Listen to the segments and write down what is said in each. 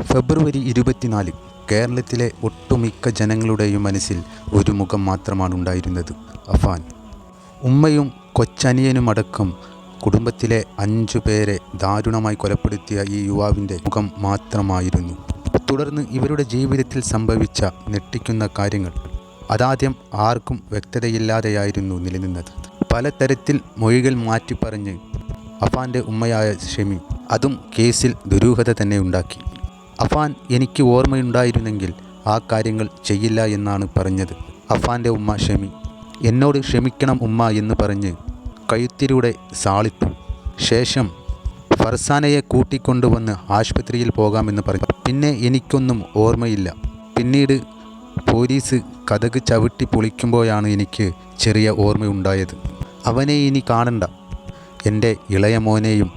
ഫെബ്രുവരി 24 കേരളത്തിലെ ഒട്ടുമിക്ക ജനങ്ങളുടെയും മനസ്സിൽ ഒരു മുഖം മാത്രമാണ് ഉണ്ടായിരുന്നത്, അഫാൻ. ഉമ്മയും കൊച്ചനിയനുമടക്കം കുടുംബത്തിലെ 5 പേരെ ദാരുണമായി കൊലപ്പെടുത്തിയ ഈ യുവാവിൻ്റെ മുഖം മാത്രമായിരുന്നു. തുടർന്ന് ഇവരുടെ ജീവിതത്തിൽ സംഭവിച്ച ഞെട്ടിക്കുന്ന കാര്യങ്ങൾ അതാദ്യം ആർക്കും വ്യക്തതയില്ലാതെയായിരുന്നു നിലനിന്നത്. പലതരത്തിൽ മൊഴികൾ മാറ്റിപ്പറഞ്ഞ് അഫാൻ്റെ ഉമ്മയായ ഷെമി അതും കേസിൽ ദുരൂഹത തന്നെ ഉണ്ടാക്കി. അഫാൻ എനിക്ക് ഓർമ്മയുണ്ടായിരുന്നെങ്കിൽ ആ കാര്യങ്ങൾ ചെയ്യില്ല എന്നാണ് പറഞ്ഞത്. അഫാൻ്റെ ഉമ്മ ഷെമി എന്നോട് ക്ഷമിക്കണം ഉമ്മ എന്ന് പറഞ്ഞ് കഴുത്തിലൂടെ സാളിട്ടു. ശേഷം ഫർസാനയെ കൂട്ടിക്കൊണ്ടുവന്ന് ആശുപത്രിയിൽ പോകാമെന്ന് പറഞ്ഞു. പിന്നെ എനിക്കൊന്നും ഓർമ്മയില്ല. പിന്നീട് പോലീസ് കതക് ചവിട്ടി പൊളിക്കുമ്പോഴാണ് എനിക്ക് ചെറിയ ഓർമ്മയുണ്ടായത്. അവനെ ഇനി കാണണ്ട, എൻ്റെ ഇളയ മോനെയും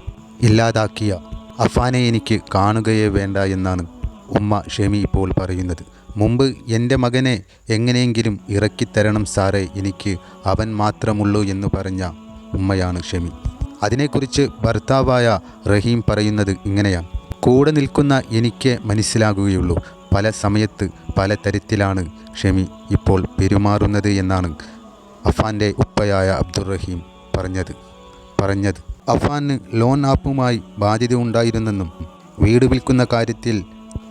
ഇല്ലാതാക്കിയ അഫാനെ എനിക്ക് കാണുകയേ വേണ്ട എന്നാണ് ഉമ്മ ഷെമി ഇപ്പോൾ പറയുന്നത്. മുമ്പ് എൻ്റെ മകനെ എങ്ങനെയെങ്കിലും ഇറക്കിത്തരണം സാറേ, എനിക്ക് അവൻ മാത്രമുള്ളൂ എന്ന് പറഞ്ഞ ഉമ്മയാണ് ഷെമി. അതിനെക്കുറിച്ച് ഭർത്താവായ റഹീം പറയുന്നത് ഇങ്ങനെയാണ്: കൂടെ നിൽക്കുന്ന എനിക്ക് മനസ്സിലാകുകയുള്ളൂ, പല സമയത്ത് പല തരത്തിലാണ് ഷെമി ഇപ്പോൾ പെരുമാറുന്നത് എന്നാണ് അഫാൻ്റെ ഉപ്പയായ അബ്ദുറഹീം പറഞ്ഞത്. അഫാന് ലോൺ ആപ്പുമായി ബാധ്യത ഉണ്ടായിരുന്നെന്നും വീട് വിൽക്കുന്ന കാര്യത്തിൽ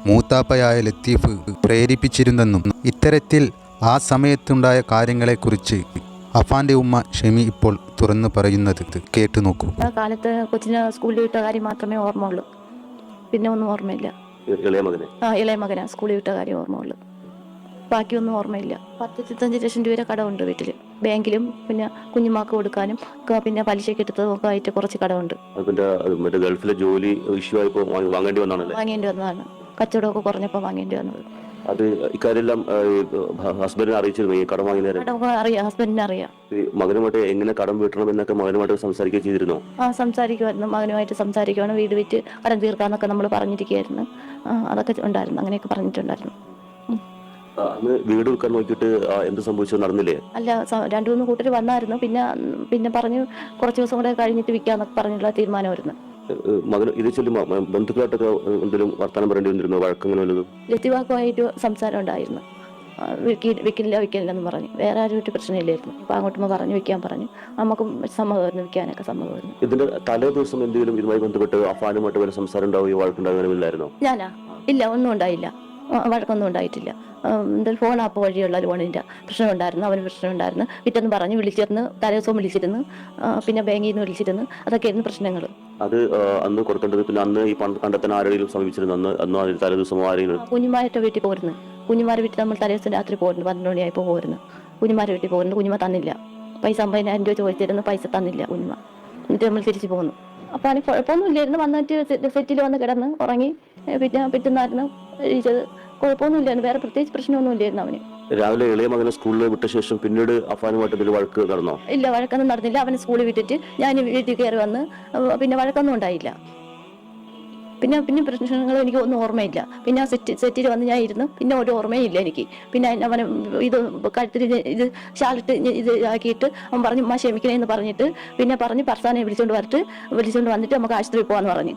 മൂത്താപ്പയായ ലത്തീഫ് പ്രേരിപ്പിച്ചിരുന്നെന്നും ഇത്തരത്തിൽ ആ സമയത്തുണ്ടായ കാര്യങ്ങളെക്കുറിച്ച് അഫാൻ്റെ ഉമ്മ ഷെമി ഇപ്പോൾ തുറന്നു പറയുന്നത് കേട്ടു നോക്കൂ. ആ കാലത്ത് കൊച്ചിനെ സ്കൂളിൽ വിട്ട കാര്യം മാത്രമേ ഓർമ്മയുള്ളൂ, പിന്നെ ഒന്നും ഓർമ്മയില്ല. ഇളയ മകനാ സ്കൂളിൽ വിട്ട കാര്യം ഓർമ്മയുള്ളൂ, ബാക്കിയൊന്നും ഓർമ്മയില്ല. 10-25 ലക്ഷം രൂപ കടമുണ്ട് വീട്ടിൽ, ബാങ്കിലും പിന്നെ കുഞ്ഞുമാക്ക് കൊടുക്കാനും പിന്നെ പലിശയ്ക്ക് എടുത്തതൊക്കെ ആയിട്ട് കുറച്ച് കടമുണ്ട്. ഗൾഫിലെ ജോലി ഇഷ്യൂ ആയപ്പോൾ വാങ്ങേണ്ടി വന്നതാണ്. കച്ചവടമൊക്കെ കുറഞ്ഞപ്പോൾ വാങ്ങേണ്ടി വന്നത്. അത് ഇക്കാര്യമെല്ലാം ഹസ്ബൻഡിനെ അറിയിച്ചിരുന്നു ഈ കടം വാങ്ങി? അറിയാം, ഹസ്ബൻഡിനെ അറിയാം. മകനുമായിട്ട് എങ്ങനെ കടം വീട്ടണം എന്നൊക്കെ മകനുമായിട്ട് സംസാരിക്കുകയും ചെയ്തിരുന്നു? സംസാരിക്കുമായിരുന്നു, മകനുമായിട്ട് സംസാരിക്കുവാണ്, വീട് വിറ്റ് കടം തീർക്കാന്നൊക്കെ നമ്മൾ പറഞ്ഞിരിക്കുകയായിരുന്നു. അതൊക്കെ ഉണ്ടായിരുന്നു, അങ്ങനെയൊക്കെ പറഞ്ഞിട്ടുണ്ടായിരുന്നു. അന്ന് വീട് വിൽക്കാൻ നോക്കിയിട്ട് എന്ത് സംഭവിച്ചു, നടന്നില്ലേ? അല്ല, 2-3 കൂട്ടർ വന്നായിരുന്നു. പിന്നെ പറഞ്ഞു കുറച്ച് ദിവസം കൂടെ കഴിഞ്ഞിട്ട് വിൽക്കാന്നൊക്കെ പറഞ്ഞുള്ള തീരുമാനമായിരുന്നു. മകൻ ഇത് ചൊല്ലി ബന്ധുക്കളായിട്ടൊക്കെ എന്തെങ്കിലും വർത്തമാനം പറയേണ്ടി വന്നിരുന്നു? വഴക്കങ്ങനെ വല്ലതും? ലത്തിവാക്കുമായിട്ട് സംസാരം ഉണ്ടായിരുന്നു. വിൽക്കില്ലെന്ന് പറഞ്ഞു. വേറെ ആരുമായിട്ട് പ്രശ്നമില്ലായിരുന്നു. അപ്പോൾ അങ്ങോട്ടും പറഞ്ഞു വിൽക്കാൻ പറഞ്ഞു. നമുക്കും സമ്മതമായിരുന്നു, വിൽക്കാനൊക്കെ സമ്മതമായിരുന്നു. ഇതിന്റെ തലേ ദിവസം എന്തെങ്കിലും ഇതുമായി ബന്ധപ്പെട്ട് അഫാനുമായിട്ട് വല്ല സംസാരം ഉണ്ടാവുകയോ വഴക്കുണ്ടാകുകയോ? ഞാനാ? ഇല്ല, ഒന്നും ഉണ്ടായില്ല, വഴക്കൊന്നും ഉണ്ടായിട്ടില്ല. എന്തായാലും ഫോൺ ആപ്പ് വഴിയുള്ള ലോണിൻ്റെ പ്രശ്നം ഉണ്ടായിരുന്നു, അവന് പ്രശ്നം ഉണ്ടായിരുന്നു. പിറ്റേന്ന് പറഞ്ഞ് വിളിച്ചിരുന്നു, തലേദിവസവും വിളിച്ചിരുന്നു, പിന്നെ ബാങ്കിൽ നിന്ന് വിളിച്ചിരുന്നു. അതൊക്കെയായിരുന്നു പ്രശ്നങ്ങൾ. അത് അന്ന് കൊടുക്കേണ്ടത്. പിന്നെ അന്ന് ഈ പണം കണ്ടെത്താൻ ആരെങ്കിലും സമീപിച്ചിരുന്നു? അന്ന് തലേദിവസം ആരെങ്കിലും? കുഞ്ഞുമാരുടെ വീട്ടിൽ പോരുന്നു. കുഞ്ഞുമാരുടെ വീട്ടിൽ നമ്മൾ തലേദിവസം രാത്രി പോരുന്നു, 12 മണിയായപ്പോൾ പോരുന്നു. കുഞ്ഞുമാരുടെ വീട്ടിൽ പോരുന്നു. കുഞ്ഞുമ തന്നില്ല പൈസ. 50,000 രൂപ ചോദിച്ചിരുന്നു, പൈസ തന്നില്ല കുഞ്ഞുമ. എന്നിട്ട് നമ്മൾ തിരിച്ചു പോന്നു. അപ്പോൾ അതിന് കുഴപ്പമൊന്നുമില്ലായിരുന്നു. വന്നിട്ട് സെറ്റിൽ വന്ന് കിടന്ന് ഉറങ്ങി. പിന്നെ പിറ്റുന്നായിരുന്നു ഇരിച്ചത്. കുഴപ്പമൊന്നുമില്ലായിരുന്നു, വേറെ പ്രത്യേകിച്ച് പ്രശ്നമൊന്നും ഇല്ലായിരുന്നു അവന്. രാവിലെ ഇളയ മകനെ സ്കൂളിൽ വിട്ട ശേഷം പിന്നീട് അഫാനുമായിട്ട് എന്തെങ്കിലും വഴക്ക് നടന്നോ? ഇല്ല, വഴക്കൊന്നും നടന്നില്ല. അവന് സ്കൂളിൽ വിട്ടിട്ട് ഞാൻ വീട്ടിൽ കയറി വന്ന് പിന്നെ വഴക്കൊന്നും ഉണ്ടായില്ല. പിന്നെ പ്രശ്നങ്ങൾ എനിക്ക് ഒന്നും ഓർമ്മയില്ല. പിന്നെ സെറ്റിൽ വന്ന് ഞാൻ ഇരുന്നു. പിന്നെ ഒരു ഓർമ്മയും ഇല്ല എനിക്ക്. പിന്നെ അവന് ഇത് കഴുത്തിൽ ഇത് ഷാളിട്ട് ഇത് ആക്കിയിട്ട് അവൻ പറഞ്ഞു ഉമ്മ ക്ഷമിക്കണേന്ന് പറഞ്ഞിട്ട് പിന്നെ പറഞ്ഞ് ഫർസാനെ വിളിച്ചുകൊണ്ട് വന്നിട്ട് നമുക്ക് ആശുപത്രിയിൽ പോകാമെന്ന് പറഞ്ഞു.